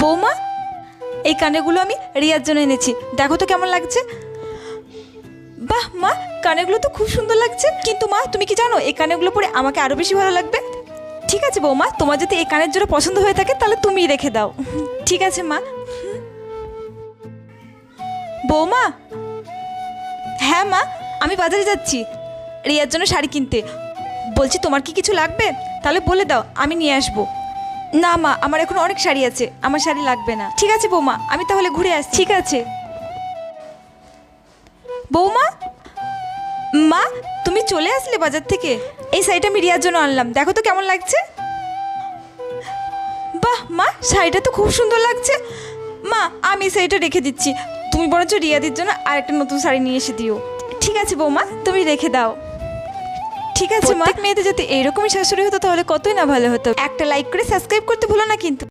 বৌমা, এই কানেরগুলো আমি রিয়ার জন্য এনেছি, দেখো তো কেমন লাগছে। বাহ মা, কানেরগুলো তো খুব সুন্দর লাগছে। কিন্তু মা, তুমি কি জানো এই কানেরগুলো পরে আমাকে আরও বেশি ভালো লাগবে। ঠিক আছে বৌমা, তোমার যদি এই কানের জোড়া পছন্দ হয়ে থাকে তাহলে তুমিই রেখে দাও। ঠিক আছে মা। বৌমা, হ্যাঁ মা, আমি বাজারে যাচ্ছি রিয়ার জন্য শাড়ি কিনতে। বলছি তোমার কি কিছু লাগবে? তাহলে বলে দাও, আমি নিয়ে আসবো। না মা, আমার এখন অনেক শাড়ি আছে, আমার শাড়ি লাগবে না। ঠিক আছে বৌমা, আমি তাহলে ঘুরে আসছি। ঠিক আছে বৌমা। মা, তুমি চলে আসলে বাজার থেকে? এই শাড়িটা আমি রিয়ার জন্য আনলাম, দেখো তো কেমন লাগছে। বাহ মা, শাড়িটা তো খুব সুন্দর লাগছে। মা, আমি এই শাড়িটা রেখে দিচ্ছি, তুমি বরঞ্চ রিয়াদির জন্য আরেকটা নতুন শাড়ি নিয়ে এসে দিও। ঠিক আছে বৌমা, তুমি রেখে দাও। ঠিক আছে মা। মেয়েদের যদি এইরকমই শাশুড়ি হতো তাহলে কতই না ভালো হতো। একটা লাইক করে সাবস্ক্রাইব করতে ভুলো না কিন্তু।